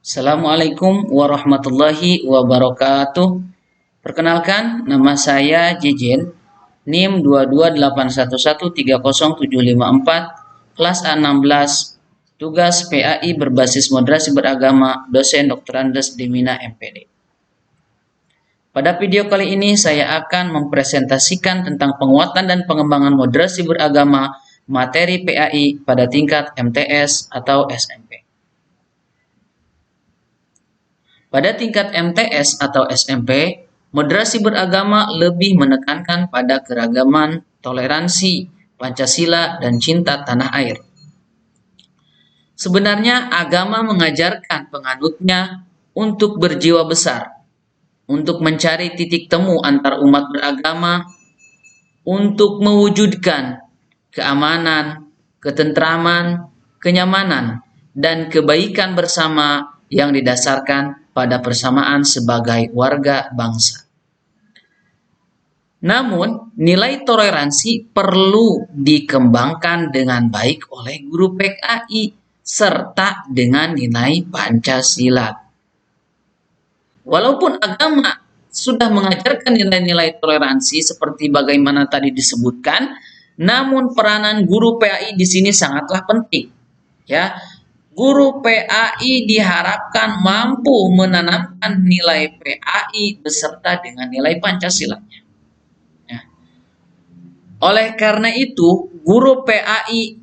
Assalamualaikum warahmatullahi wabarakatuh. Perkenalkan, nama saya Jejen, NIM 22811300754, kelas A16, tugas PAI berbasis moderasi beragama, dosen Dr. Andes Demina MPD. Pada video kali ini saya akan mempresentasikan tentang penguatan dan pengembangan moderasi beragama materi PAI pada tingkat MTS atau SMP. Pada tingkat MTS atau SMP, moderasi beragama lebih menekankan pada keragaman, toleransi, Pancasila, dan cinta tanah air. Sebenarnya agama mengajarkan penganutnya untuk berjiwa besar, untuk mencari titik temu antar umat beragama, untuk mewujudkan keamanan, ketentraman, kenyamanan, dan kebaikan bersama yang didasarkan pada persamaan sebagai warga bangsa. Namun, nilai toleransi perlu dikembangkan dengan baik oleh guru PAI serta dengan nilai Pancasila. Walaupun agama sudah mengajarkan nilai-nilai toleransi seperti bagaimana tadi disebutkan, namun peranan guru PAI di sini sangatlah penting. Ya, guru PAI diharapkan mampu menanamkan nilai PAI beserta dengan nilai Pancasila-nya. Ya. Oleh karena itu, guru PAI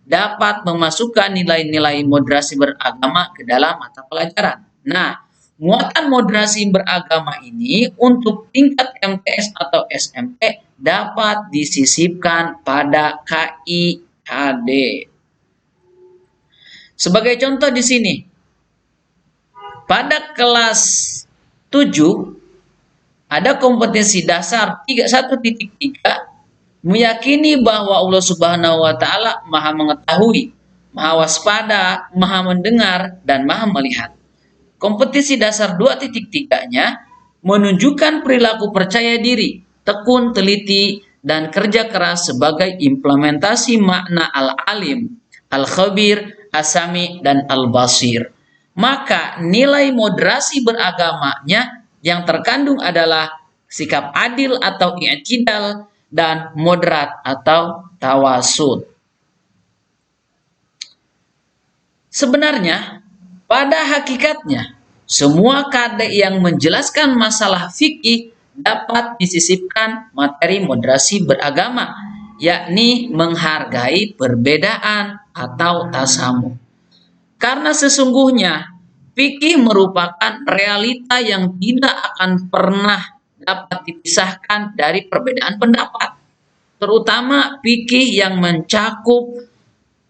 dapat memasukkan nilai-nilai moderasi beragama ke dalam mata pelajaran. Nah, muatan moderasi beragama ini untuk tingkat MTS atau SMP dapat disisipkan pada KIHD. Sebagai contoh di sini, pada kelas 7 ada kompetensi dasar 1.3 meyakini bahwa Allah Subhanahu wa taala Maha mengetahui, Maha waspada, Maha mendengar, dan Maha melihat. Kompetensi dasar 2.3-nya menunjukkan perilaku percaya diri, tekun, teliti, dan kerja keras sebagai implementasi makna al-alim, al-khabir, as-sami, dan al-basir. Maka nilai moderasi beragamanya yang terkandung adalah sikap adil atau i'tidal dan moderat atau tawasud. Sebenarnya, pada hakikatnya, semua KD yang menjelaskan masalah fikih dapat disisipkan materi moderasi beragama, yakni menghargai perbedaan atau tasamuh. Karena sesungguhnya fikih merupakan realita yang tidak akan pernah dapat dipisahkan dari perbedaan pendapat, terutama fikih yang mencakup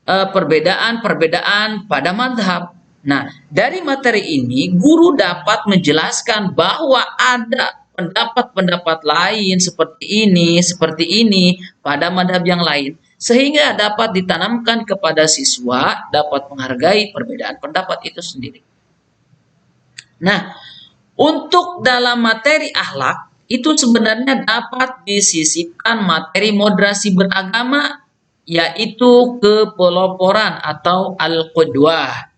perbedaan-perbedaan pada madhab. Nah, dari materi ini, guru dapat menjelaskan bahwa ada pendapat-pendapat lain seperti ini pada madhab yang lain, sehingga dapat ditanamkan kepada siswa dapat menghargai perbedaan pendapat itu sendiri. Nah, untuk dalam materi akhlak, itu sebenarnya dapat disisipkan materi moderasi beragama, yaitu kepeloporan atau al-qudwah.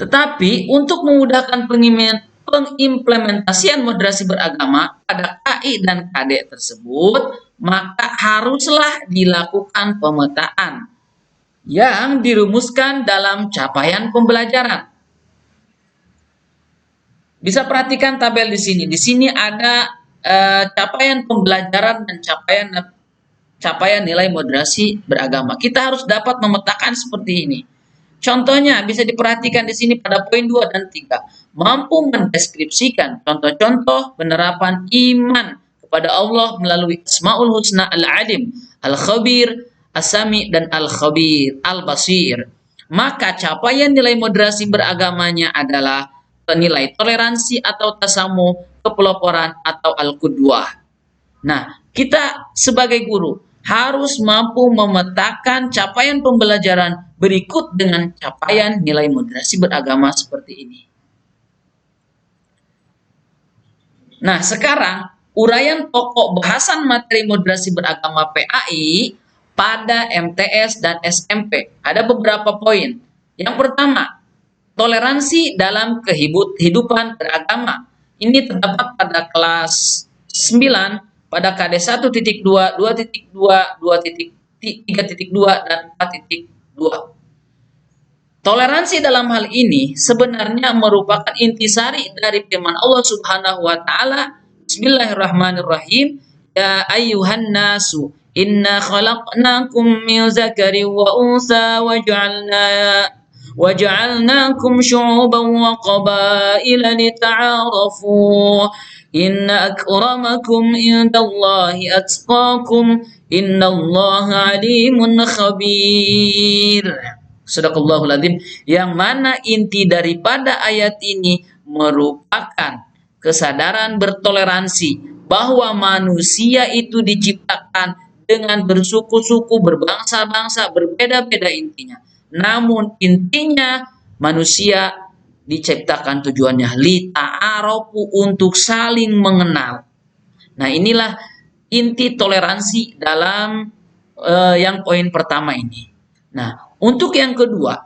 Tetapi untuk memudahkan pengimplementasian moderasi beragama pada KI dan KD tersebut, maka haruslah dilakukan pemetaan yang dirumuskan dalam capaian pembelajaran. Bisa perhatikan tabel di sini. Di sini ada capaian pembelajaran dan capaian nilai moderasi beragama. Kita harus dapat memetakan seperti ini. Contohnya bisa diperhatikan di sini pada poin 2 dan 3. Mampu mendeskripsikan contoh-contoh penerapan iman kepada Allah melalui Asmaul Husna Al-Alim, Al-Khabir, As-Sami, dan Al-Khabir, Al-Basir. Maka capaian nilai moderasi beragamanya adalah nilai toleransi atau tasamuh, kepeloporan atau al-qudwah. Nah, kita sebagai guru harus mampu memetakan capaian pembelajaran berikut dengan capaian nilai moderasi beragama seperti ini. Nah, sekarang uraian pokok bahasan materi moderasi beragama PAI pada MTS dan SMP. Ada beberapa poin. Yang pertama, toleransi dalam kehidupan beragama. Ini terdapat pada kelas 9 pada KD 1.2, 2.2, 2.3.2 dan 4.2. Toleransi dalam hal ini sebenarnya merupakan intisari dari firman Allah Subhanahu wa taala. Bismillahirrahmanirrahim. Ya ayyuhan nasu inna khalaqnakum min zakarin wa unsa waja'alnakum syu'uban wa qabaila lita'arafu. Inna akramakum indallahi atqakum. Innallaha alimun khabir. Sadaqallahul adzim. Yang mana inti daripada ayat ini merupakan kesadaran bertoleransi bahwa manusia itu diciptakan dengan bersuku-suku, berbangsa-bangsa, berbeda-beda intinya. Namun intinya manusia diciptakan tujuannya lita'arofu, untuk saling mengenal. Nah, inilah inti toleransi dalam yang poin pertama ini. Nah, untuk yang kedua,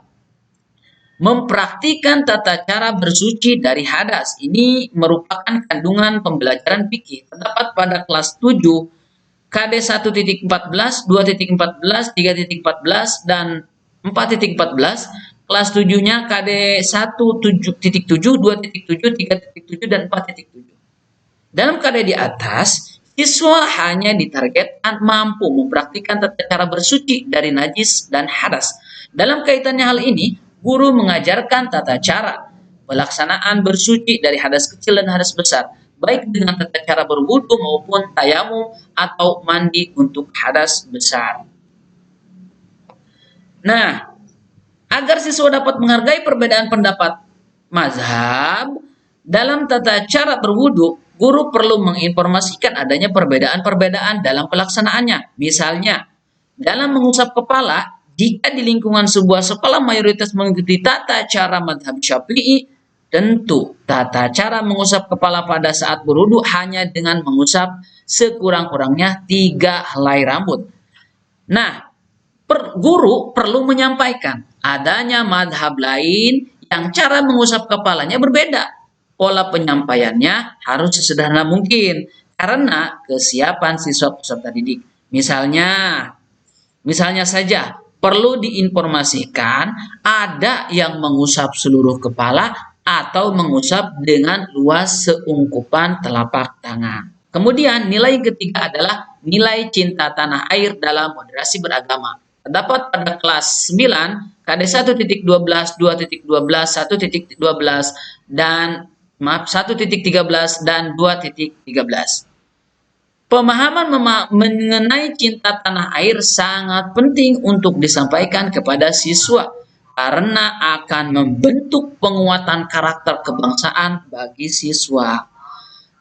mempraktikkan tata cara bersuci dari hadas. Ini merupakan kandungan pembelajaran fikih. Terdapat pada kelas 7, KD 1.14, 2.14, 3.14, dan 4.14. Kelas 7-nya KD 1.7, 2.7, 3.7, dan 4.7. Dalam KD di atas, siswa hanya ditargetkan mampu mempraktikkan tata cara bersuci dari najis dan hadas. Dalam kaitannya hal ini, guru mengajarkan tata cara pelaksanaan bersuci dari hadas kecil dan hadas besar, baik dengan tata cara berwudu maupun tayamum atau mandi untuk hadas besar. Nah, agar siswa dapat menghargai perbedaan pendapat mazhab dalam tata cara berwudu, guru perlu menginformasikan adanya perbedaan-perbedaan dalam pelaksanaannya. Misalnya, dalam mengusap kepala, jika di lingkungan sebuah sekolah mayoritas mengikuti tata cara mazhab Syafi'i, tentu tata cara mengusap kepala pada saat berwudu hanya dengan mengusap sekurang-kurangnya 3 helai rambut. Nah, guru perlu menyampaikan adanya madhab lain yang cara mengusap kepalanya berbeda. Pola penyampaiannya harus sesederhana mungkin karena kesiapan siswa peserta didik. Misalnya saja perlu diinformasikan ada yang mengusap seluruh kepala atau mengusap dengan luas seungkupan telapak tangan. Kemudian nilai ketiga adalah nilai cinta tanah air dalam moderasi beragama. Terdapat pada kelas 9, KD 1.12, 2.12, 1.12, dan 1.13 dan 2.13. Pemahaman mengenai cinta tanah air sangat penting untuk disampaikan kepada siswa karena akan membentuk penguatan karakter kebangsaan bagi siswa.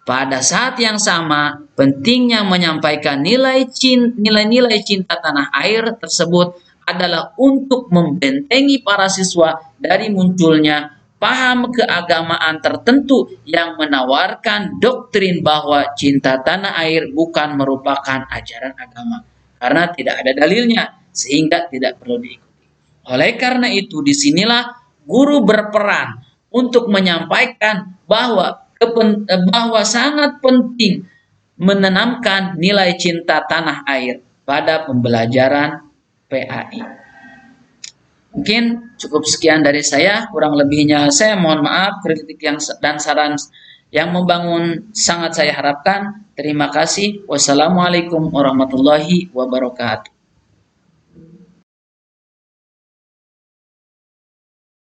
Pada saat yang sama, pentingnya menyampaikan nilai-nilai cinta tanah air tersebut adalah untuk membentengi para siswa dari munculnya paham keagamaan tertentu yang menawarkan doktrin bahwa cinta tanah air bukan merupakan ajaran agama karena tidak ada dalilnya sehingga tidak perlu diikuti. Oleh karena itu, disinilah guru berperan untuk menyampaikan bahwa sangat penting menanamkan nilai cinta tanah air pada pembelajaran PAI. Mungkin cukup sekian dari saya, kurang lebihnya saya mohon maaf. Kritik dan saran yang membangun sangat saya harapkan. Terima kasih. Wassalamualaikum warahmatullahi wabarakatuh.